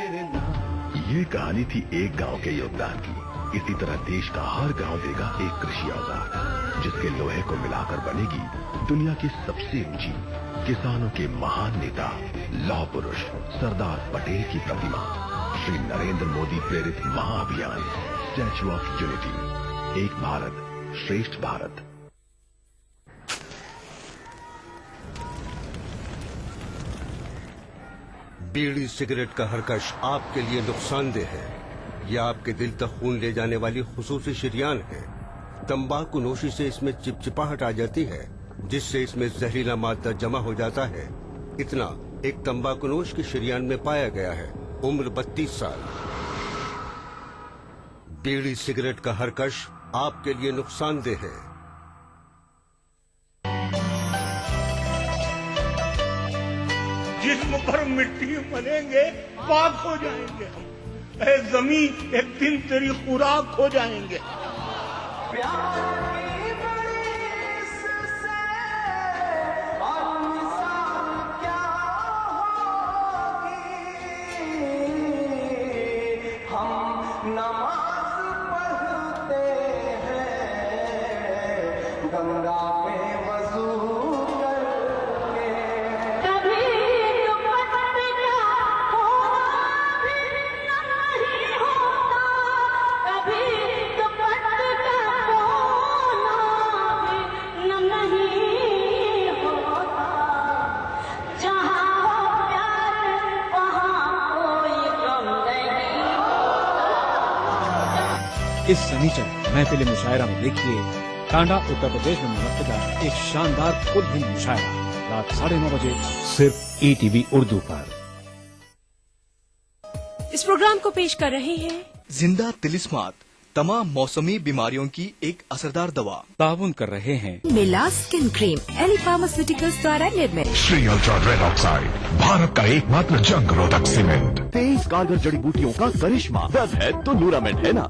ये कहानी थी एक गांव के योगदान की। इसी तरह देश का हर गांव देगा एक कृषि औजार, जिसके लोहे को मिलाकर बनेगी दुनिया की सबसे ऊंची, किसानों के महान नेता, लौह पुरुष सरदार पटेल की प्रतिमा। श्री नरेंद्र मोदी प्रेरित महाअभियान स्टैच्यू ऑफ यूनिटी, एक भारत श्रेष्ठ भारत। बीड़ी सिगरेट का हरकश आपके लिए नुकसानदेह है। यह आपके दिल तक खून ले जाने वाली खुसूसी शरीयान है। तंबाकू नोशी से इसमें चिपचिपाहट आ जाती है, जिससे इसमें जहरीला मादा जमा हो जाता है। इतना एक तंबाकूनोश की शरीयान में पाया गया है। उम्र 32 साल। बीड़ी सिगरेट का हरकश आपके लिए नुकसानदेह है। जिस्म पर मिट्टी मलेंगे पाक हो जाएंगे हम। ऐ जमीन एक दिन तेरी खुराक हो जाएंगे। इस शनिचर महफिल मुशायरा में देखिए टांडा उत्तर प्रदेश में मुनक्किदा एक शानदार खुद हिंद मुशायरा रात 9:30 बजे सिर्फ ETV उर्दू पर। इस प्रोग्राम को पेश कर रहे हैं जिंदा तिलिस्मात, तमाम मौसमी बीमारियों की एक असरदार दवा। ताउन कर रहे हैं मिला स्किन क्रीम, एली फार्मास्यूटिकल्स द्वारा निर्मित। Shri ultra red oxide, Bharat का एकमात्र जंग रोधक सीमेंट। 23 कारगर जड़ी बूटियों का करिश्मा, दर्द है तो न्यूरामेंट है ना।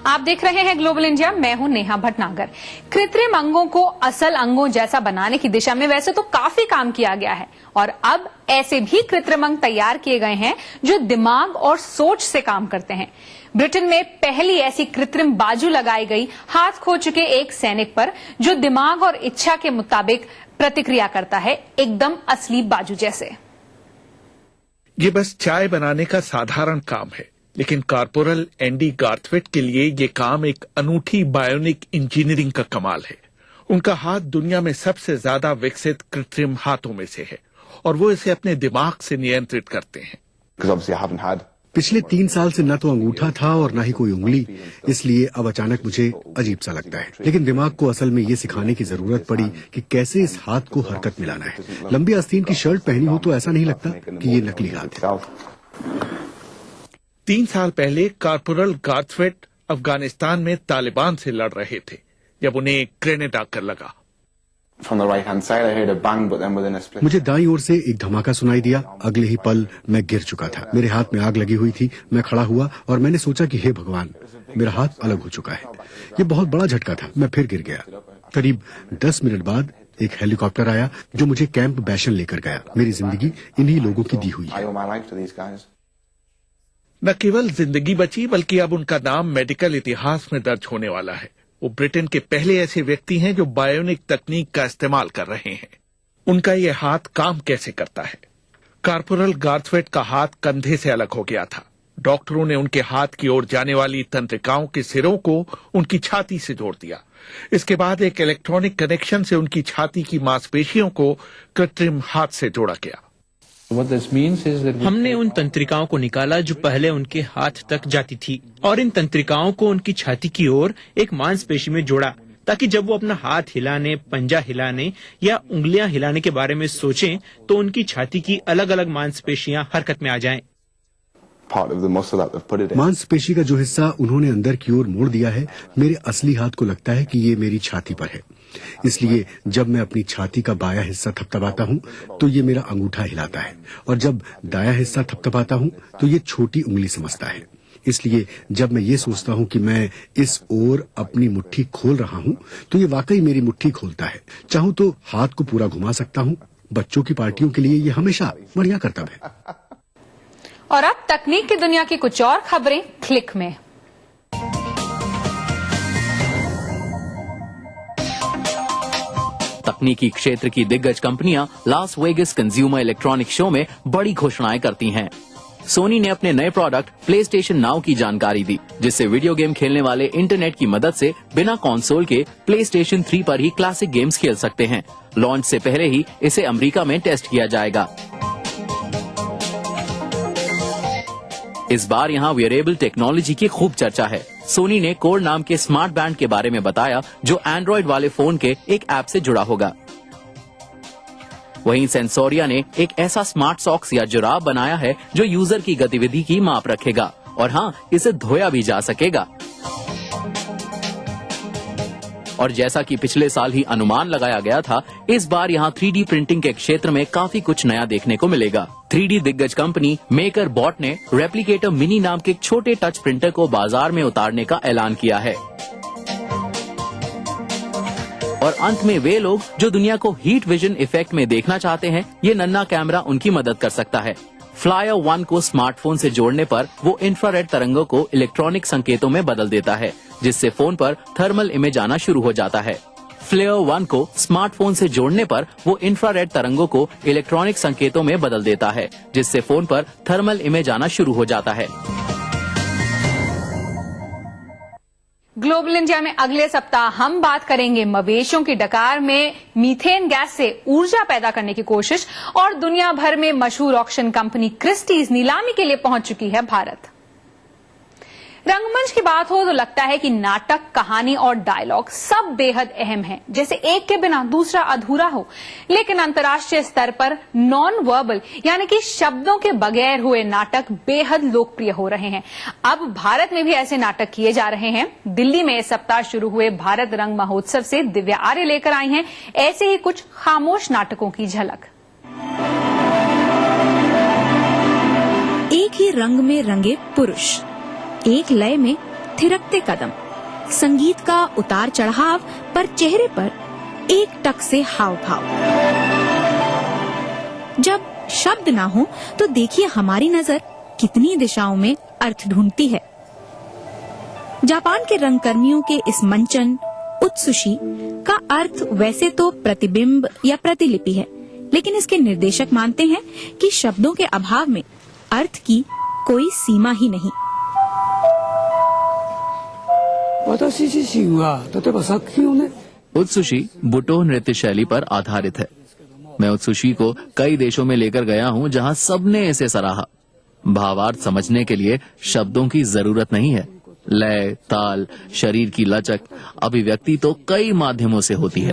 आप देख रहे हैं ग्लोबल इंडिया, मैं हूं नेहा भटनागर। कृत्रिम अंगों को असल अंगों जैसा बनाने की दिशा में वैसे तो काफी काम किया गया है, और अब ऐसे भी कृत्रिम अंग तैयार किए गए हैं जो दिमाग और सोच से काम करते हैं। ब्रिटेन में पहली ऐसी कृत्रिम बाजू लगाई गई हाथ खो चुके एक सैनिक पर, जो दिमाग और इच्छा के मुताबिक प्रतिक्रिया करता है, एकदम असली बाजू जैसे। ये बस चाय बनाने का साधारण काम है, लेकिन कॉर्पोरल एंडी गार्थवेट के लिए ये काम एक अनूठी बायोनिक इंजीनियरिंग का कमाल है। उनका हाथ दुनिया में सबसे ज्यादा विकसित कृत्रिम हाथों में से है, और वो इसे अपने दिमाग से नियंत्रित करते हैं। पिछले 3 साल से न तो अंगूठा था और न ही कोई उंगली, इसलिए अब अचानक मुझे अजीब सा लगता है। लेकिन दिमाग को असल में ये सिखाने की जरूरत पड़ी कि कैसे इस हाथ को हरकत मिलाना है। लंबी आस्तीन की शर्ट पहनी हो तो ऐसा नहीं लगता कि ये नकली हाथ है। 3 साल पहले कॉर्पोरल गार्थवेट अफगानिस्तान में तालिबान से लड़ रहे थे, जब उन्हें एक ग्रेनेड आकर लगा। मुझे दाईं ओर से एक धमाका सुनाई दिया। अगले ही पल मैं गिर चुका था। मेरे हाथ में आग लगी हुई थी। मैं खड़ा हुआ और मैंने सोचा कि हे भगवान, मेरा हाथ अलग हो चुका है। ये बहुत बड़ा झटका था। मैं फिर गिर गया। करीब 10 मिनट बाद एक हेलीकॉप्टर आया जो मुझे कैंप बैशन लेकर गया। मेरी जिंदगी इन्हीं लोगों की दी हुई है। न केवल जिंदगी बची, बल्कि अब उनका नाम मेडिकल इतिहास में दर्ज होने वाला है। वो ब्रिटेन के पहले ऐसे व्यक्ति हैं जो बायोनिक तकनीक का इस्तेमाल कर रहे हैं। उनका ये हाथ काम कैसे करता है? कॉर्पोरल गार्थवेट का हाथ कंधे से अलग हो गया था। डॉक्टरों ने उनके हाथ की ओर जाने वाली तंत्रिकाओं के सिरों को उनकी छाती से जोड़ दिया। इसके बाद एक इलेक्ट्रॉनिक कनेक्शन से उनकी छाती की मांसपेशियों को कृत्रिम हाथ से जोड़ा गया। हमने उन तंत्रिकाओं को निकाला जो पहले उनके हाथ तक जाती थी, और इन तंत्रिकाओं को उनकी छाती की ओर एक मांसपेशी में जोड़ा, ताकि जब वो अपना हाथ हिलाने, पंजा हिलाने या उंगलियां हिलाने के बारे में सोचें तो उनकी छाती की अलग अलग मांसपेशियां हरकत में आ जाएं। मांसपेशी का जो हिस्सा उन्होंने अंदर की ओर मोड़ दिया है, मेरे असली हाथ को लगता है कि ये मेरी छाती पर है। इसलिए जब मैं अपनी छाती का बायां हिस्सा थपथपाता हूँ तो ये मेरा अंगूठा हिलाता है, और जब दायां हिस्सा थपथपाता हूँ तो ये छोटी उंगली समझता है। اس لیے جب میں یہ سوچتا ہوں کہ میں اس اور اپنی مٹھی کھول رہا ہوں تو یہ واقعی میری مٹھی کھولتا ہے. چاہوں تو ہاتھ کو پورا گھما سکتا ہوں. بچوں کی پارٹیوں کے لیے یہ ہمیشہ بڑھیا کرتب ہے. اور اب تکنیک کی دنیا کی کچھ اور خبریں کلک میں. تکنیکی کھیتر کی دگج کمپنیاں لاس ویگس کنزیومر الیکٹرانک شو میں بڑی گھوشنائیں کرتی ہیں. سونی نے اپنے نئے پروڈکٹ پلے اسٹیشن ناؤ کی جانکاری دی، جس سے ویڈیو گیم کھیلنے والے انٹرنیٹ کی مدد سے بنا کنسول کے پلے اسٹیشن 3 پر ہی کلاسک گیمز کھیل سکتے ہیں. لانچ سے پہلے ہی اسے امریکہ میں ٹیسٹ کیا جائے گا. اس بار یہاں ویئریبل ٹیکنالوجی کی خوب چرچا ہے. سونی نے کور نام کے اسمارٹ بینڈ کے بارے میں بتایا جو اینڈرائیڈ والے فون کے ایک ایپ سے جڑا ہوگا. وہیں سینسوریا نے ایک ایسا اسمارٹ ساکس یا جراب بنایا ہے جو یوزر کی گتی ودھی کی ماپ رکھے گا اور ہاں اسے دھویا بھی جا سکے گا. اور جیسا کہ پچھلے سال ہی انومان لگایا گیا تھا، اس بار یہاں 3D پرنٹنگ کے کھیتر میں کافی کچھ نیا دیکھنے کو ملے گا. 3D دگج کمپنی میکر بوٹ نے ریپلیکیٹر منی نام کے ایک چھوٹے ٹچ پرنٹر کو بازار میں اتارنے کا اعلان کیا ہے. اور انت میں وہ لوگ جو دنیا کو ہیٹ ویژن ایفیکٹ میں دیکھنا چاہتے ہیں، یہ ننا کیمرہ ان کی مدد کر سکتا ہے. فلائر 1 کو اسمارٹ فون سے جوڑنے پر وہ انفراریڈ ترنگوں کو الیکٹرانک سنکیتوں میں بدل دیتا ہے، جس سے فون پر تھرمل امیج آنا شروع ہو جاتا ہے. فلیئر 1 کو اسمارٹ فون سے جوڑنے پر وہ انفراریڈ ترنگوں کو الیکٹرانک سنکیتوں میں بدل دیتا ہے، جس سے فون پر تھرمل امیج آنا شروع ہو جاتا ہے. گلوبل انڈیا میں اگلے سپتاہ ہم بات کریں گے مویشیوں کی ڈکار میں میتھین گیس سے ارجا پیدا کرنے کی کوشش، اور دنیا بھر میں مشہور آکشن کمپنی کرسٹیز نیلامی کے لیے پہنچ چکی ہے بھارت. رنگ منچ کی بات ہو تو لگتا ہے کہ ناٹک، کہانی اور ڈائلاگ سب بے حد اہم ہیں، جیسے ایک کے بنا دوسرا ادھورا ہو. لیکن انترراشٹریہ سطر پر نان وربل یعنی کہ شبدوں کے بغیر ہوئے ناٹک بے حد لوکپریہ ہو رہے ہیں. اب بھارت میں بھی ایسے ناٹک کیے جا رہے ہیں. دلی میں اس سپتاہ شروع ہوئے بھارت رنگ مہوتسو سے دیویا آریہ لے کر آئی ہیں ایسے ہی کچھ خاموش ناٹکوں کی جھلک. ایک ہی رنگ میں رنگے پروش، ایک لئے میں تھرکتے قدم، سنگیت کا اتار چڑھاؤ پر چہرے پر ایک ٹک سے ہاؤ بھاؤ. جب شبد نہ ہو تو دیکھیے ہماری نظر کتنی دشاؤں میں ارتھ ڈھونڈتی ہے. جاپان کے رنگ کرمیوں کے اس منچن اتسوشی کا ارتھ ویسے تو پرتیبمب یا پرتیلپی ہے، لیکن اس کے نردیشک مانتے ہیں کہ شبدوں کے ابھاو میں ارتھ کی کوئی سیما ہی نہیں. اتسوشی بوٹو نرتیہ شیلی پر آدھارت ہے. میں اتسوشی کو کئی دیشوں میں لے کر گیا ہوں جہاں سب نے اسے سراہا. بھاوارتھ سمجھنے کے لیے شبدوں کی ضرورت نہیں ہے. لے، تال، شریر کی لچک، ابھیویکتی تو کئی مادھیموں سے ہوتی ہے.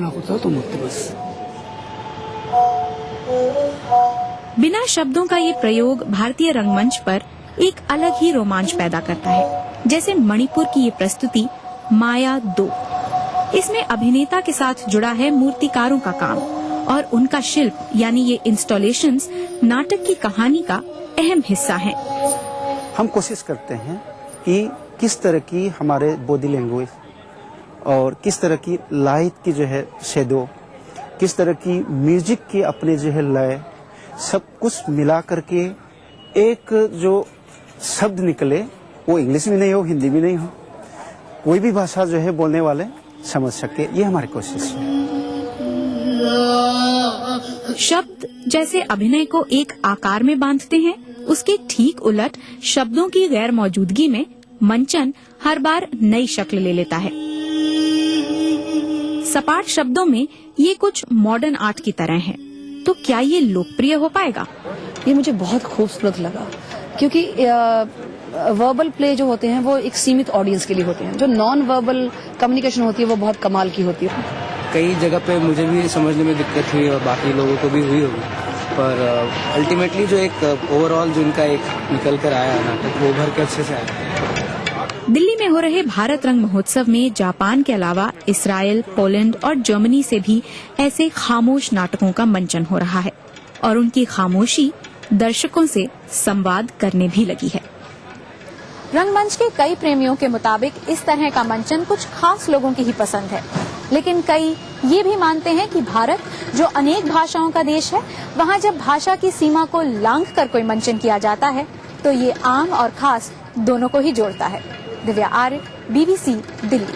بنا شبدوں کا یہ پریوگ بھارتیہ رنگ منچ پر ایک الگ ہی رومانچ پیدا کرتا ہے. جیسے منی پور کی یہ پرستوتی مایا 2. اس میں ابھینیتا کے ساتھ جڑا ہے مورتیکاروں کا کام، اور ان کا شلپ یعنی یہ انسٹالیشنز ناٹک کی کہانی کا اہم حصہ ہیں. ہم کوشش کرتے ہیں کہ کس طرح کی ہمارے باڈی لینگویج اور کس طرح کی لائٹ کی جو ہے شیڈو، کس طرح کی میوزک کی اپنے جو ہے لئے، سب کچھ ملا کر کے ایک جو شبد نکلے، وہ انگلش میں نہیں ہو، ہندی میں نہیں ہو، کوئی بھی بھاشا جو ہے بولنے والے سمجھ سکے. یہ ہماری کوشش ہے. شبد جیسے ابھینے کو ایک آکار میں باندھتے ہیں، اس کے ٹھیک الٹ شبدوں کی غیر موجودگی میں منچن ہر بار نئی شکل لے لیتا ہے. سپاٹ شبدوں میں یہ کچھ ماڈرن آرٹ کی طرح ہے. تو کیا یہ لوکپریہ ہو پائے گا؟ یہ مجھے بہت خوبصورت لگا، کیونکہ وربل پلے جو ہوتے ہیں وہ ایک سیمت آڈینس کے لیے ہوتے ہیں. جو نان وربل کمیونیکیشن ہوتی ہے وہ بہت کمال کی ہوتی ہے. کئی جگہ پہ مجھے بھی سمجھنے میں دقت ہوئی اور باقی لوگوں کو بھی ہوئی ہوگی، پر الٹیمیٹلی جو ایک اوور آل جو ان کا ایک نکل کر آیا ناٹک، وہ بھر کے اچھے سے آیا. دلی میں ہو رہے بھارت رنگ مہوتسو میں جاپان کے علاوہ اسرائیل، پولینڈ اور جرمنی سے بھی ایسے خاموش ناٹکوں کا منچن ہو رہا ہے، اور ان کی خاموشی درشکوں سے سمواد کرنے بھی لگی ہے. रंगमंच के कई प्रेमियों के मुताबिक इस तरह का मंचन कुछ खास लोगों की ही पसंद है, लेकिन कई ये भी मानते हैं कि भारत जो अनेक भाषाओं का देश है, वहाँ जब भाषा की सीमा को लांघ कर कोई मंचन किया जाता है तो ये आम और खास दोनों को ही जोड़ता है। दिव्या आर्य, BBC, दिल्ली।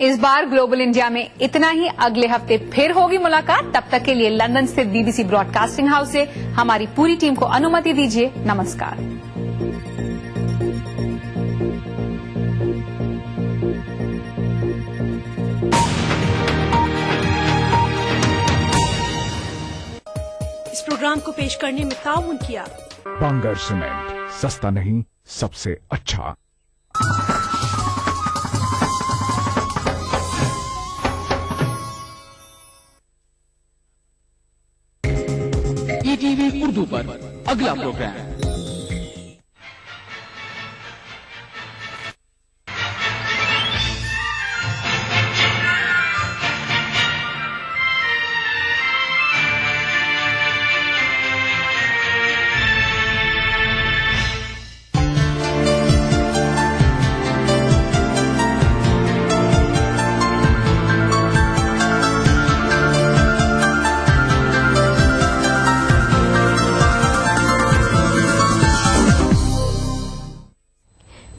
इस बार ग्लोबल इंडिया में इतना ही। अगले हफ्ते फिर होगी मुलाकात। तब तक के लिए लंदन स्थित BBC ब्रॉडकास्टिंग हाउस से हमारी पूरी टीम को अनुमति दीजिए। नमस्कार। इस प्रोग्राम को पेश करने में ताउन किया बांगर सीमेंट, सस्ता नहीं सबसे अच्छा। ETV उर्दू पर अगला प्रोग्राम।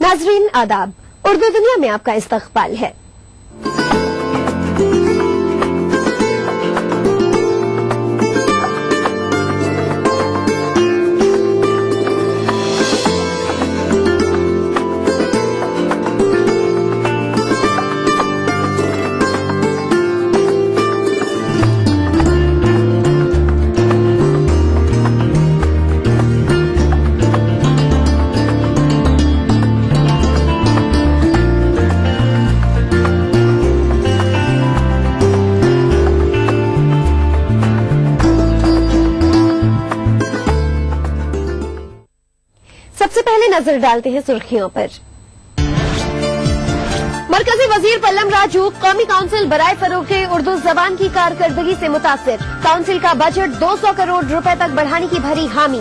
नाज़रीन आदाब, उर्दू दुनिया में आपका इस्तकबाल है। सबसे पहले नजर डालते हैं सुर्खियों पर। मरकजी वजीर पल्लम राजू कौमी काउंसिल बराए फरोग उर्दू जबान की कारकर्दगी से मुतासिर, काउंसिल का बजट 200 करोड़ रुपए तक बढ़ाने की भरी हामी।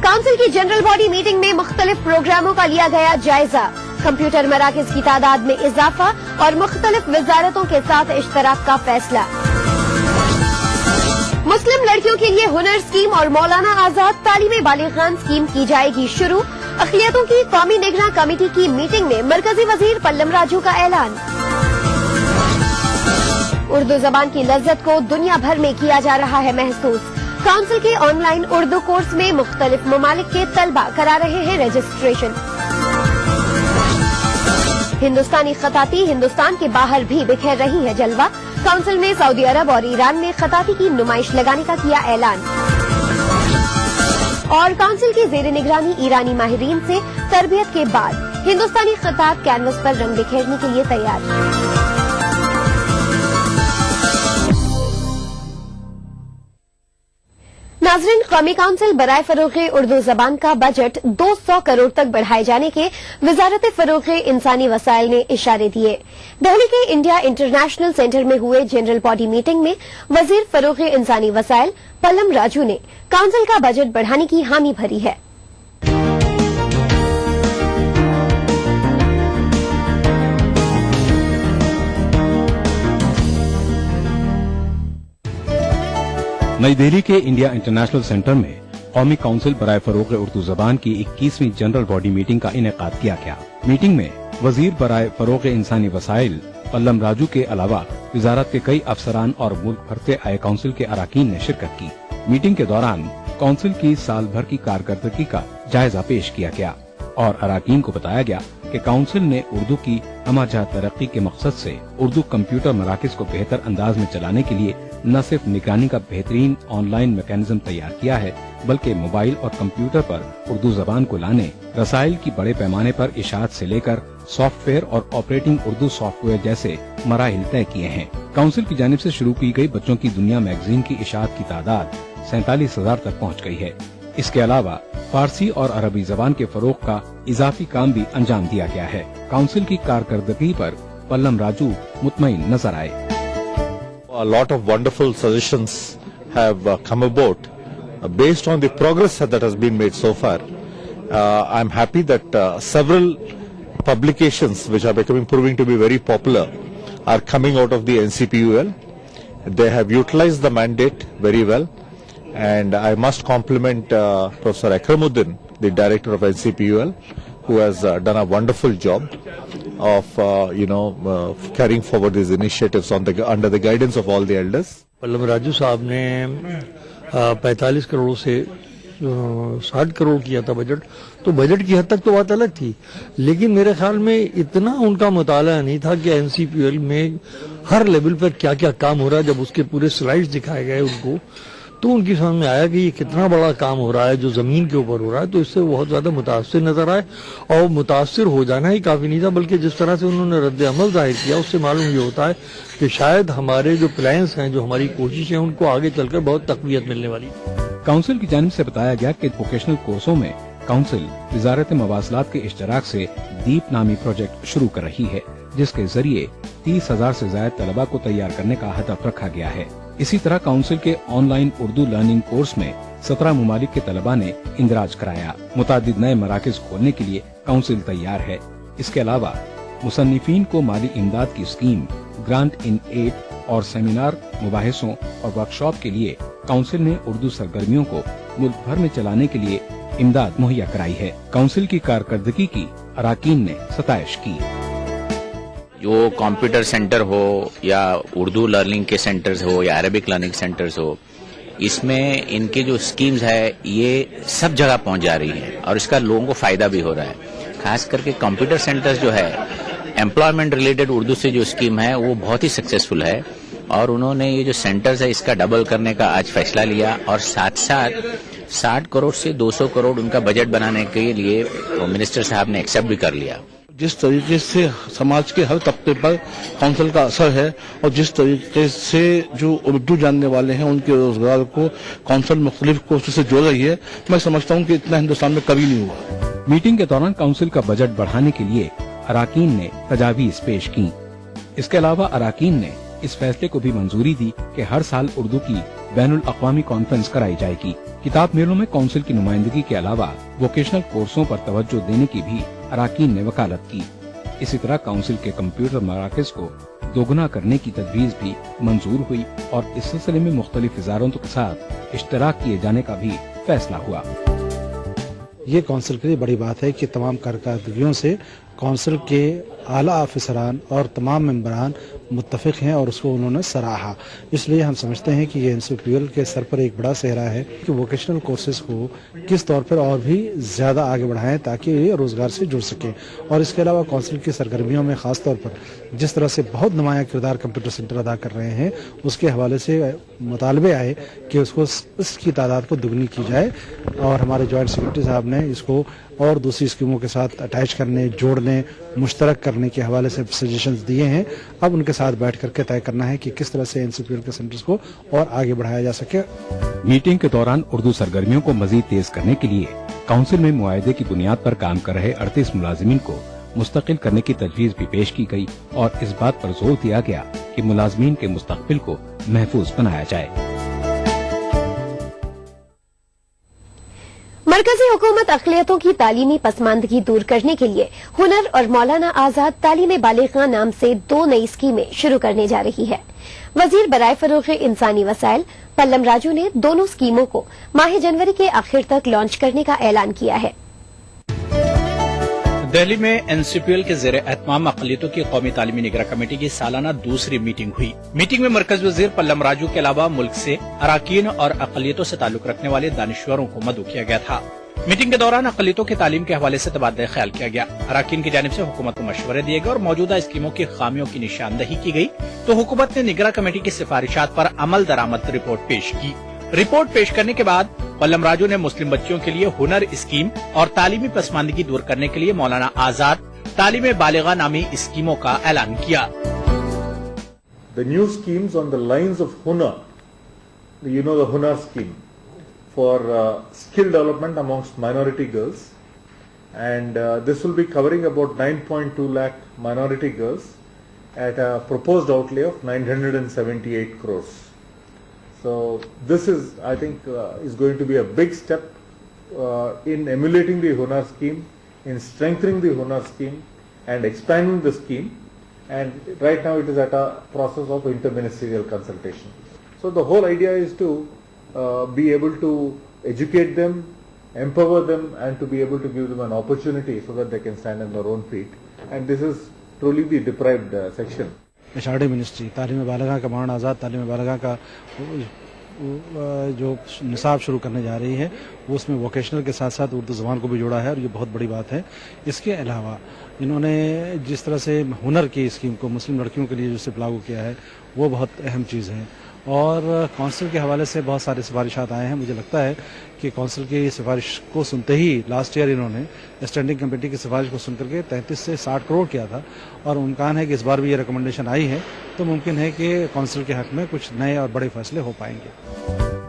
काउंसिल की जनरल बॉडी मीटिंग में मुख्तलिफ प्रोग्रामों का लिया गया जायजा, कंप्यूटर मराकज की तादाद में इजाफा और मुख्तलिफ वजारतों के साथ इश्तराक का फैसला। मुस्लिम लड़कियों के लिए हुनर स्कीम और मौलाना आजाद तालीम बालिगान स्कीम की जाएगी शुरू। अक़लियतों की कौमी निगरां कमेटी की मीटिंग में मरकजी वजीर पल्लम राजू का ऐलान। उर्दू जबान की लज्जत को दुनिया भर में किया जा रहा है महसूस, काउंसिल के ऑनलाइन उर्दू कोर्स में मुख्तलिफ ममालिक के तलबा करा रहे हैं रजिस्ट्रेशन। हिंदुस्तानी खताती हिंदुस्तान के बाहर भी बिखेर रही है जलवा, काउंसिल ने सऊदी अरब और ईरान में खताती की नुमाइश लगाने का किया ऐलान। और काउंसिल की जेर निगरानी ईरानी माहिरीन से तरबियत के बाद हिंदुस्तानी खतात कैनवस पर रंग बिखेरने के लिए तैयार। नाज़रीन, कौमी काउंसिल बराए फरोग उर्दू जबान का बजट 200 करोड़ तक बढ़ाए जाने के वजारत फरोग इंसानी वसाइल ने इशारे दिए। दिल्ली के इंडिया इंटरनेशनल सेंटर में हुए जनरल बॉडी मीटिंग में वजीर फरोग इंसानी वसाइल पल्लम राजू ने काउंसिल का बजट बढ़ाने की हामी भरी है। नई दिल्ली के इंडिया इंटरनेशनल सेंटर में कौमी काउंसिल बराए फरोग उर्दू जबान की 21वीं जनरल बॉडी मीटिंग का इनेकाद किया गया। मीटिंग में वजीर बराए फरोग इंसानी वसाइल पल्लम राजू के अलावा वजारत के कई अफसरान और मुल्क भर से आए काउंसिल के अराकीन ने शिरकत की। मीटिंग के दौरान काउंसिल की साल भर की कारकर्दगी का जायजा पेश किया गया और अराकीन को बताया गया कि काउंसिल ने उर्दू की हमाजह तरक्की के मकसद से उर्दू कंप्यूटर मराकज को बेहतर अंदाज में चलाने के लिए न सिर्फ निगरानी का बेहतरीन ऑनलाइन मैकेनिज्म तैयार किया है, बल्कि मोबाइल और कंप्यूटर पर उर्दू जबान को लाने, रसाइल की बड़े पैमाने पर इशाअत से लेकर सॉफ्टवेयर और ऑपरेटिंग उर्दू सॉफ्टवेयर जैसे मराहिल तय किए हैं। काउंसिल की जानिब से शुरू की गई बच्चों की दुनिया मैगजीन की इशाअत की तादाद 47,000 तक पहुँच गई है। इसके अलावा फारसी और अरबी जबान के फरोग का इजाफी काम भी अंजाम दिया गया है। काउंसिल की कारकर्दगी पर पल्लम राजू मुतमईन नजर आए। A lot of wonderful suggestions have come about based on the progress that has been made so far. I'm happy that several publications which are proving to be very popular are coming out of the NCPUL. They have utilized the mandate very well, and I must compliment Professor Akramuddin, the director of NCPUL, who has done a wonderful job of carrying forward these initiatives under the guidance of all the elders. Pallav Raju साहब ने 45 करोड़ से 60 करोड़ किया था budget, तो budget की हद तक तो बात अलग थी, लेकिन मेरे ख्याल में इतना उनका मुताला नहीं था कि एनसीपीएल में हर लेवल पर क्या क्या काम हो रहा है। जब उसके पूरे स्लाइड्स दिखाए गए उनको, तो उनकी समझ में आया कि ये कितना बड़ा काम हो रहा है जो जमीन के ऊपर हो रहा है, तो इससे बहुत ज्यादा मुतासिर नजर आए। और मुतासिर हो जाना ही काफी नहीं था, बल्कि जिस तरह से उन्होंने रद्द अमल जाहिर किया उससे मालूम ये होता है कि शायद हमारे जो प्लान्स हैं, जो हमारी कोशिश है, उनको आगे चलकर बहुत तकवीत मिलने वाली। काउंसिल की जानिब से बताया गया कि वोकेशनल कोर्सों में काउंसिल वजारत मवासलात के इश्तराक से दीप नामी प्रोजेक्ट शुरू कर रही है, जिसके जरिए 30,000 से ज्यादा तलबा को तैयार करने का हदफ रखा गया है। इसी तरह काउंसिल के ऑनलाइन उर्दू लर्निंग कोर्स में 17 ममालिक के तलबा ने इंदराज कराया। मुतादिद नए मराकज खोलने के लिए काउंसिल तैयार है। इसके अलावा मुसन्निफीन को माली इमदाद की स्कीम, ग्रांट इन एड और सेमिनार, मुबाहिसों और वर्कशॉप के लिए काउंसिल ने उर्दू सरगर्मियों को मुल्क भर में चलाने के लिए इमदाद मुहैया कराई है। काउंसिल की कारकर्दगी की अराकीन ने सताइश की। जो कंप्यूटर सेंटर हो या उर्दू लर्निंग के सेंटर्स हो या अरबिक लर्निंग सेंटर्स हो, इसमें इनके जो स्कीम्स है ये सब जगह पहुंच जा रही है और इसका लोगों को फायदा भी हो रहा है। खास करके कंप्यूटर सेंटर्स जो है, एम्प्लॉयमेंट रिलेटेड उर्दू से जो स्कीम है वो बहुत ही सक्सेसफुल है, और उन्होंने ये जो सेंटर्स है इसका डबल करने का आज फैसला लिया, और साथ साथ 60 करोड़ से 200 करोड़ उनका बजट बनाने के लिए मिनिस्टर साहब ने एक्सेप्ट भी कर लिया। जिस तरीके से समाज के हर तबके पर काउंसिल का असर है और जिस तरीके से जो उर्दू जानने वाले हैं उनके रोजगार को काउंसिल मुख्तलिफ कोर्सों से जोड़ रही है, मैं समझता हूँ कि इतना हिंदुस्तान में कभी नहीं हुआ। मीटिंग के दौरान काउंसिल का बजट बढ़ाने के लिए अराकीन ने तजावीज पेश की। इसके अलावा अराकीन ने इस फैसले को भी मंजूरी दी कि हर साल उर्दू की बैनुल अक़वामी कॉन्फ्रेंस कराई जाएगी। किताब मेलों में काउंसिल की नुमाइंदगी के अलावा वोकेशनल कोर्सों पर तवज्जो देने की भी अराकीन ने वकालत की। इसी तरह काउंसिल के कंप्यूटर मराकज को दोगुना करने की तजवीज भी मंजूर हुई और इस सिलसिले में मुख्तलिफ वजारतों के साथ इश्तराक किए जाने का भी फैसला हुआ। ये काउंसिल के लिए बड़ी बात है कि तमाम कारकर्दगियों से काउंसिल के आला अफसरान और तमाम मेंबरान मुत्तफिक हैं और उसको उन्होंने सराहा। इसलिए हम समझते हैं कि ये एनसीपीएल के सर पर एक बड़ा सेहरा है कि वोकेशनल कोर्सेज को किस तौर पर और भी ज़्यादा आगे बढ़ाएं ताकि ये रोज़गार से जुड़ सकें। और इसके अलावा काउंसिल की सरगर्मियों में ख़ास तौर पर जिस तरह से बहुत नुमाया किरदार कंप्यूटर सेंटर अदा कर रहे हैं, उसके हवाले से मुतालबे आए कि उसको इसकी तादाद को दुगनी की जाए, और हमारे जॉइंट सेक्रेटरी साहब ने इसको और दूसरी स्कीमों के साथ अटैच करने, जोड़ने, मुश्तरक करने के हवाले से सजेशंस दिए हैं। अब उनके साथ बैठ करके तय करना है कि किस तरह से एनसीपीएल के सेंटर्स को और आगे बढ़ाया जा सके। मीटिंग के दौरान उर्दू सरगर्मियों को मजीद तेज करने के लिए काउंसिल में मुआहदे की बुनियाद पर काम कर रहे 38 मुलाजिमीन को मुस्तकिल करने की तजवीज भी पेश की गई और इस बात पर जोर दिया गया कि मुलाजमीन के मुस्तकबिल को महफूज बनाया जाए। मरकजी हुकूमत अक़लियतों की तालीमी पसमानदगी दूर करने के लिए हुनर और मौलाना आजाद तालीम बालिग़ा नाम से 2 नई स्कीमें शुरू करने जा रही है। वजीर बराए फरोग़ इंसानी वसाइल पल्लम राजू ने दोनों स्कीमों को माह जनवरी के आखिर तक लॉन्च करने का ऐलान किया है। दिल्ली में एनसीपीएल के ज़ेर एहतमाम अक़लियतों की कौमी तालीमी निगरां कमेटी की सालाना दूसरी मीटिंग हुई। मीटिंग में मरकज़ी वज़ीर पल्लम राजू के अलावा मुल्क से अराकीन और अक़लियतों से ताल्लुक रखने वाले दानिश्वरों को मदऊ किया गया था। मीटिंग के दौरान अक़लियतों की तालीम के हवाले से तबादला ख्याल किया गया। अराकीन की जानिब से हुकूमत को मशवरे दिए गए और मौजूदा स्कीमों की खामियों की निशानदही की गई, तो हुकूमत ने निगरां कमेटी की सिफारिशात पर अमल दरामद रिपोर्ट पेश की। रिपोर्ट पेश करने के बाद पल्लम राजू ने मुस्लिम बच्चियों के लिए हुनर स्कीम और तालीमी पसमानदगी दूर करने के लिए मौलाना आजाद तालीम बालिग़ा नामी स्कीमों का ऐलान किया। The new schemes on the lines of Hunar, you know the Hunar scheme for skill development amongst minority girls, and this will be covering about 9.2 lakh minority girls at a proposed outlay of 978 crores. So this is, I think, is going to be a big step in emulating the Hunar scheme, in strengthening the Hunar scheme and expanding the scheme, and right now it is at a process of interministerial consultation. So the whole idea is to be able to educate them, empower them, and to be able to give them an opportunity so that they can stand on their own feet. And this is truly the deprived section. HRD ministry तालीम बालिगा का मौलाना आज़ाद तालीम बालिगा का जो निसाब शुरू करने जा रही है वो उसमें वोकेशनल के साथ साथ उर्दू ज़बान को भी जोड़ा है और ये बहुत बड़ी बात है। इसके अलावा इन्होंने जिस तरह से हुनर की स्कीम को मुस्लिम लड़कियों के लिए जो सिर्फ लागू किया है वो बहुत अहम चीज़ है और काउंसिल के हवाले से बहुत सारे सिफारिशात आए हैं। मुझे लगता है कि काउंसिल की सिफारिश को सुनते ही लास्ट ईयर इन्होंने स्टैंडिंग कमेटी की सिफारिश को सुनकर के 33 से 60 करोड़ किया था और इम्कान है कि इस बार भी ये रिकमेंडेशन आई है तो मुमकिन है कि काउंसिल के हक में कुछ नए और बड़े फैसले हो पाएंगे।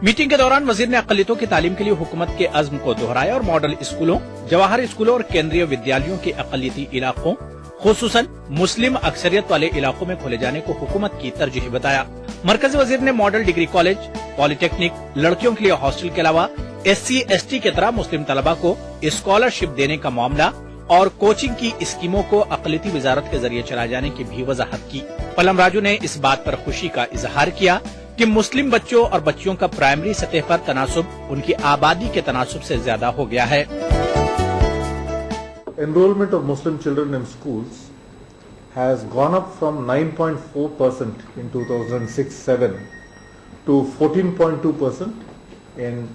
मीटिंग के दौरान वजीर ने अक़लियतों की तालीम के लिए हुकूमत के अज़्म को दोहराया और मॉडल स्कूलों, जवाहर स्कूलों और केंद्रीय विद्यालयों के अक़लियती इलाकों खुसूसन मुस्लिम अक्सरियत वाले इलाकों में खोले जाने को हुकूमत की तरजीह बताया। मरकजी वजीर ने मॉडल डिग्री कॉलेज, पॉलिटेक्निक, लड़कियों के लिए हॉस्टल के अलावा SC/ST की तरह मुस्लिम तलबा को स्कॉलरशिप देने का मामला और कोचिंग की स्कीमों को अक़लियती वजारत के जरिए चलाए जाने की भी वजाहत की। पल्लम राजू ने इस बात पर खुशी का इजहार किया कि मुस्लिम बच्चों और बच्चियों का प्राइमरी सतह पर तनासुब उनकी आबादी के तनासुब से ज्यादा हो गया है। Enrollment of Muslim children in schools has gone up from 9.4% in 2006-07 to 14.2% in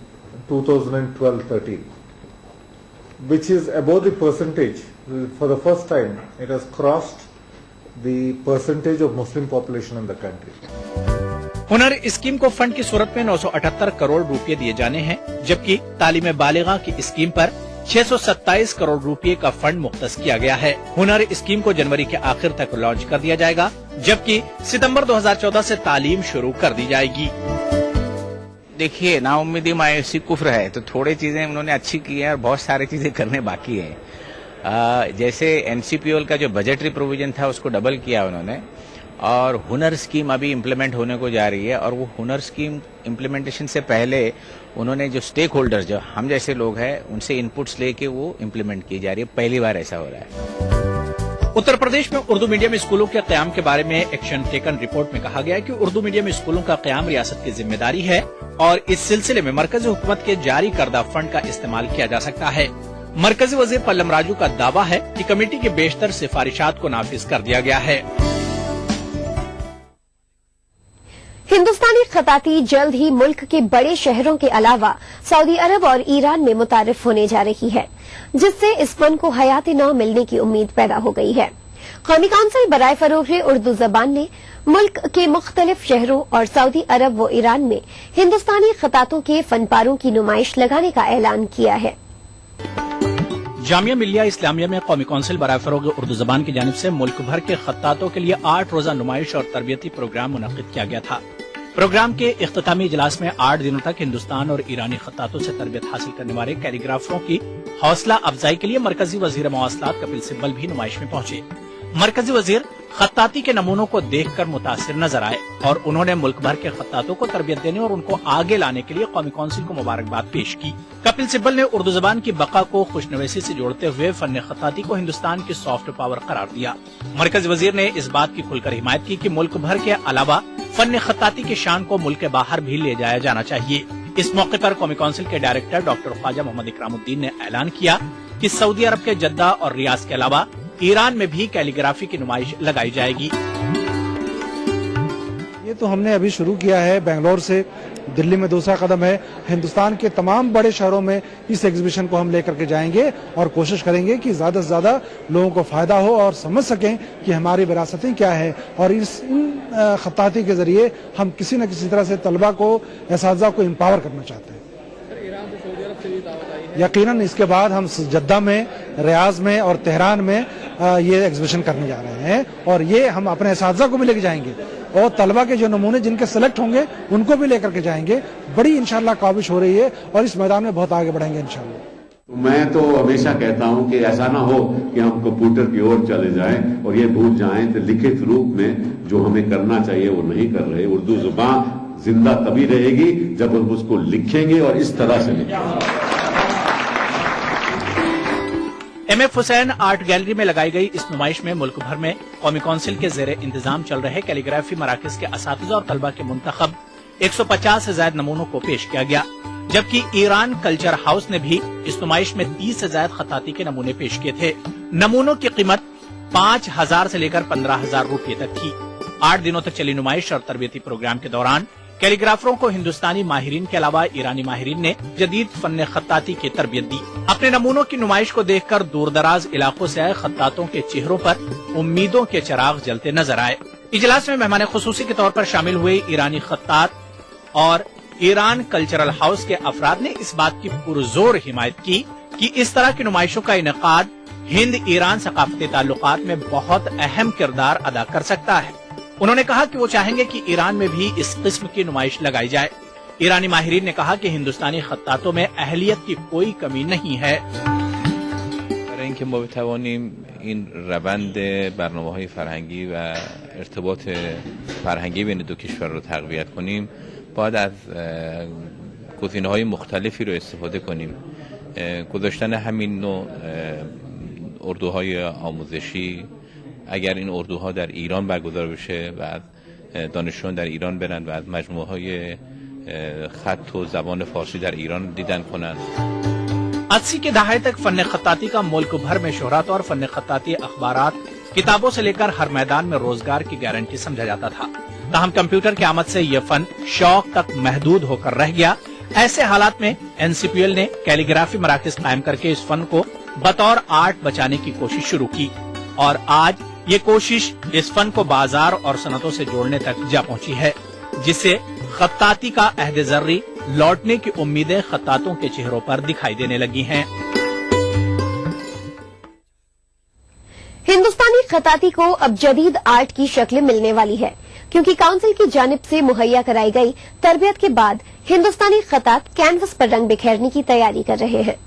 2012-13, which is above the percentage. For the first time, it has crossed the percentage of Muslim population in the country. हुनर scheme को fund की सूरत में 978 करोड़ रुपए दिए जाने हैं, जबकि तालीम बालिगा की स्कीम पर 627 करोड़ रुपए का फंड मुख्तस किया गया है। हुनर स्कीम को जनवरी के आखिर तक लॉन्च कर दिया जाएगा, जबकि सितंबर 2014 से तालीम शुरू कर दी जाएगी। देखिए, नाउम्मीदी मायूसी कुफ्र है, तो थोड़ी चीजें उन्होंने अच्छी की है और बहुत सारी चीजें करने बाकी है। जैसे NCPOL का जो बजटरी प्रोविजन था उसको डबल किया उन्होंने और हुनर स्कीम अभी इम्प्लीमेंट होने को जा रही है और वो हुनर स्कीम इम्प्लीमेंटेशन से पहले उन्होंने जो स्टेक होल्डर्स जो हम जैसे लोग हैं उनसे इनपुट्स लेके वो इम्प्लीमेंट की जा रही है। पहली बार ऐसा हो रहा है। उत्तर प्रदेश में उर्दू मीडियम स्कूलों के क़याम के बारे में एक्शन टेकन रिपोर्ट में कहा गया है कि उर्दू मीडियम स्कूलों का क़याम रियासत की जिम्मेदारी है और इस सिलसिले में मरकजी हुकूमत के जारी करदा फंड का इस्तेमाल किया जा सकता है। मरकजी वजीर पल्लम राजू का दावा है कि कमेटी की बेशतर सिफारिशात को नाफिज कर दिया गया है। हिंदुस्तानी खताती जल्द ही मुल्क के बड़े शहरों के अलावा सऊदी अरब और ईरान में मुतारिफ होने जा रही है, जिससे इस फन को हयात नौ मिलने की उम्मीद पैदा हो गई है। कौमी काउंसिल बराए फरोग़ उर्दू ज़बान ने मुल्क के मुख्तलिफ शहरों और सऊदी अरब व ईरान में हिंदुस्तानी खतातों के फनपारों की नुमाइश लगाने का ऐलान किया है। जामिया मिलिया इस्लामिया में कौमी काउंसिल बराए फरोग़ उर्दू ज़बान की जानिब से मुल्क भर के खत्तातों के लिए 8 रोजा नुमाइश और तरबियती प्रोग्राम मुनक़िद किया गया था। प्रोग्राम के इख्तितामी इजलास में 8 दिनों तक हिंदुस्तान और ईरानी खत्तातों से तरबियत हासिल करने वाले कैलीग्राफरों की हौसला अफजाई के लिए मरकजी वजीर मवासलात कपिल सिब्बल भी नुमाइश में पहुंचे। मरकजी वजीर खत्ताती के नमूनों को देखकर मुतासिर नजर आए और उन्होंने मुल्क भर के खत्तातों को तरबियत देने और उनको आगे लाने के लिए कौमी काउंसिल को मुबारकबाद पेश की। कपिल सिब्बल ने उर्दू ज़बान की बका को खुशनवैसी से जोड़ते हुए फन खत्ताती को हिंदुस्तान की सॉफ्ट पावर करार दिया। मरकजी वजीर ने इस बात की खुलकर हिमायत की कि मुल्क भर के अलावा फन खत्ताती की शान को मुल्क के बाहर भी ले जाया जाना चाहिए। इस मौके पर कौमी काउंसिल के डायरेक्टर डॉक्टर ख्वाजा मोहम्मद इकरामुद्दीन ने ऐलान किया कि सऊदी अरब के जद्दा और रियाज के अलावा ईरान में भी कैलीग्राफी की नुमाइश लगाई जाएगी। ये तो हमने अभी शुरू किया है, बेंगलोर से दिल्ली में दूसरा कदम है। हिंदुस्तान के तमाम बड़े शहरों में इस एग्जीबिशन को हम लेकर के जाएंगे और कोशिश करेंगे कि ज्यादा से ज्यादा लोगों को फायदा हो और समझ सकें कि हमारी विरासतें क्या है और इन खत्ताती के जरिए हम किसी न किसी तरह से तलबा को, असातिज़ा को एम्पावर करना चाहते हैं। यकीनन इसके बाद हम जद्दा में, रियाज में और तेहरान में ये एग्जीबिशन करने जा रहे हैं और ये हम अपने असातिज़ा को भी लेके जाएंगे और तलबा के जो नमूने जिनके सेलेक्ट होंगे उनको भी लेकर के जाएंगे। बड़ी इंशाल्लाह काविश हो रही है और इस मैदान में बहुत आगे बढ़ेंगे इंशाल्लाह। मैं तो हमेशा कहता हूं कि ऐसा ना हो कि हम कंप्यूटर की ओर चले जाएं और ये भूल जाएं तो लिखित रूप में जो हमें करना चाहिए वो नहीं कर रहे। उर्दू जुबान जिंदा तभी रहेगी जब हम उसको लिखेंगे और इस तरह से लिखेंगे। MF हुसैन आर्ट गैलरी में लगाई गई इस नुमाइश में मुल्क भर में कौमी कौंसिल के जेर इंतजाम चल रहे कैलीग्राफी मराकज के असातिज़ा और तलबा के मुंतखब 150 से ज्यादा नमूनों को पेश किया गया, जबकि ईरान कल्चर हाउस ने भी इस नुमाइश में 30 से ज्यादा खताती के नमूने पेश किए थे। नमूनों की कीमत 5,000 से लेकर 15,000 रुपये तक थी। 8 दिनों तक चली नुमाइश और तरबियती प्रोग्राम के दौरान कैलीग्राफरों को हिंदुस्तानी माहिरीन के अलावा ईरानी माहिरीन ने जदीद फन खत्ताती की तरबियत दी। अपने नमूनों की नुमाइश को देखकर दूरदराज इलाकों से आए खत्तातों के चेहरों पर उम्मीदों के चिराग जलते नजर आए। इजलास में मेहमान खुसूसी के तौर पर शामिल हुए ईरानी खत्तात और ईरान कल्चरल हाउस के अफराद ने इस बात की पुरजोर हिमायत की कि इस तरह की नुमाइशों का इनेकाद हिंद ईरान सकाफती ताल्लुकात में बहुत अहम किरदार अदा कर सकता है। उन्होंने कहा कि वो चाहेंगे कि ईरान में भी इस किस्म की नुमाइश लगाई जाए। ईरानी माहिरीन ने कहा कि हिंदुस्तानी खत्तातों में अहलियत की कोई कमी नहीं है। برای اینکه ما بتوانیم این روند برنامه‌های فرهنگی و ارتباط فرهنگی بین دو کشور رو تقویت کنیم، باید از گزینه‌های مختلفی رو استفاده کنیم. گذاشتن همین نوع اردوهای آموزشی، اگر این اردوها در ایران برگزار بشه و از دانشجویان در ایران برن و از مجموعه‌های خط و زبان فارسی در ایران دیدن کنن. 80 के दहाके तक फन खत्ताती का मुल्क भर में शोहरत और फन खत्ताती अखबारात, किताबों से लेकर हर मैदान में रोजगार की गारंटी समझा जाता था। ताहम कंप्यूटर की आमद से यह फन शौक तक महदूद होकर रह गया। ऐसे हालात में NCPL ने कैलीग्राफी मराकज कायम करके इस फन को बतौर आर्ट बचाने की कोशिश शुरू की और आज ये कोशिश इस फन को बाजार और सनतों से जोड़ने तक जा पहुंची है, जिससे खत्ताती का अहद जर्री लौटने की उम्मीदें खत्तातों के चेहरों पर दिखाई देने लगी हैं। हिंदुस्तानी खताती को अब जदीद आर्ट की शक्ल मिलने वाली है, क्योंकि काउंसिल की जानिब से मुहैया कराई गई तरबियत के बाद हिंदुस्तानी खतात कैनवस पर रंग बिखेरने की तैयारी कर रहे हैं।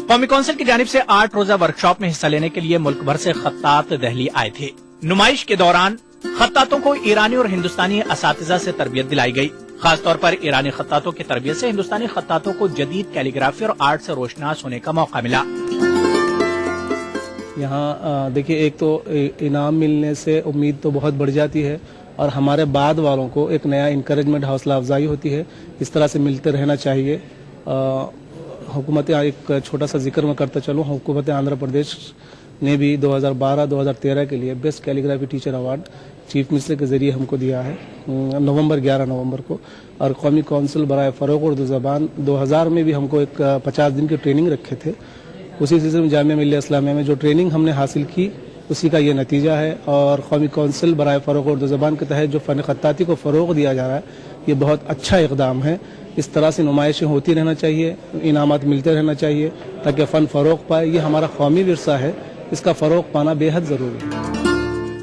कौमी कौंसिल की जानिब से 8 रोजा वर्कशॉप में हिस्सा लेने के लिए मुल्क भर से खत्तात दिल्ली आए थे। नुमाइश के दौरान खत्तातों को ईरानी और हिंदुस्तानी असातिज़ा से तरबियत दिलाई गई। खासतौर पर ईरानी खत्तातों की तरबियत से हिंदुस्तानी खत्तातों को जदीद कैलीग्राफी और आर्ट से रोशनास होने का मौका मिला। यहाँ देखिए, एक तो इनाम मिलने से उम्मीद तो बहुत बढ़ जाती है और हमारे बाद वालों को एक नया इंकरेजमेंट, हौसला अफजाई होती है। इस तरह से मिलते रहना चाहिए। हुकूमत, एक छोटा सा जिक्र मैं करता चलूँ, हुकूमत आंध्र प्रदेश ने भी 2012-2013 के लिए best calligraphy teacher award chief minister के जरिए हमको दिया है 11 नवंबर को। और कौमी कौंसिल बराए फ़रोग़ उर्दू ज़बान 2000 में भी हमको एक 50 दिन की ट्रेनिंग रखे थे। उसी सिलसिले में जामिया मिल्लिया इस्लामिया में जो ट्रेनिंग हमने हासिल की, उसी का ये नतीजा है। और कौमी कौंसिल बराए फ़रोग़ उर्दू ज़बान के तहत जो फ़न खत्ताती को फ़रोग़ दिया जा रहा है, ये बहुत अच्छा इक़दाम है। इस तरह से नुमाइशें होती रहना चाहिए, इनामात मिलते रहना चाहिए, ताकि फ़न फ़रोग़ पाए। ये हमारा कौमी विरसा है, इसका फ़रोग़ पाना बेहद ज़रूरी है।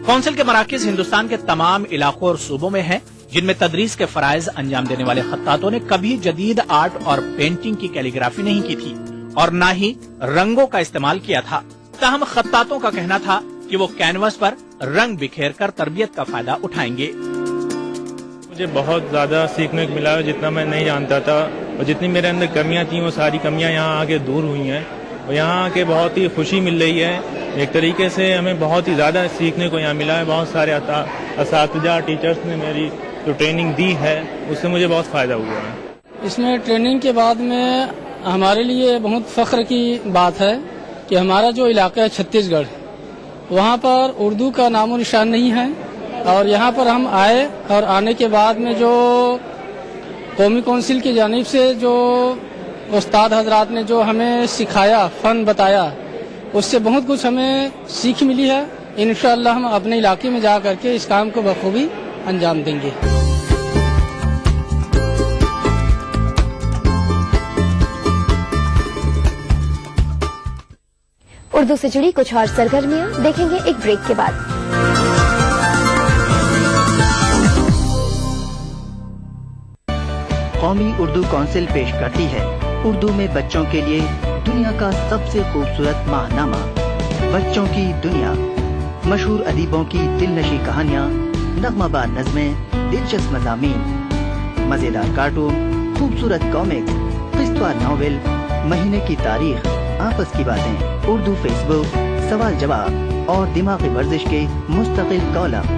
कौंसिल के मराकज़ हिंदुस्तान के तमाम इलाकों और सूबों में हैं, जिनमें तदरीस के फराइज अंजाम देने वाले खत्तातों ने कभी जदीद आर्ट और पेंटिंग की कैलीग्राफी नहीं की थी और न ही रंगों का इस्तेमाल किया था। ताहम खत्तातों का कहना था कि वो कैनवस पर रंग बिखेर कर तरबियत का फायदा उठाएंगे। मुझे बहुत ज्यादा सीखने को मिला है, जितना मैं नहीं जानता था, और जितनी मेरे अंदर कमियां थी वो सारी कमियां यहाँ आके दूर हुई हैं और यहाँ आके बहुत ही खुशी मिल रही है। एक तरीके से हमें बहुत ही ज़्यादा सीखने को यहाँ मिला है। बहुत सारे असातिज़ा टीचर्स ने मेरी जो ट्रेनिंग दी है, उससे मुझे बहुत फ़ायदा हुआ है। इसमें ट्रेनिंग के बाद में हमारे लिए बहुत फ़ख्र की बात है कि हमारा जो इलाका है छत्तीसगढ़, वहाँ पर उर्दू का नामो निशान नहीं है। और यहाँ पर हम आए और आने के बाद में जो कौमी कौंसिल की जानिब से जो उस्ताद हजरात ने जो हमें सिखाया, फ़न बताया, उससे बहुत कुछ हमें सीख मिली है। इंशाअल्लाह हम अपने इलाके में जा करके इस काम को बखूबी अंजाम देंगे। उर्दू से जुड़ी कुछ और सरगर्मियां देखेंगे एक ब्रेक के बाद। कौमी उर्दू काउंसिल पेश करती है उर्दू में बच्चों के लिए दुनिया का सबसे खूबसूरत माहनामा, बच्चों की दुनिया। मशहूर अदीबों की दिलनशी कहानियाँ, नगमाबार नज़में, दिलचस्प मज़ामीन, मज़ेदार कार्टून, खूबसूरत कॉमिक्स, किस्तवार नावल, महीने की तारीख, آپس کی باتیں، اردو فیس بک، سوال جواب اور دماغی ورزش کے مستقل کالم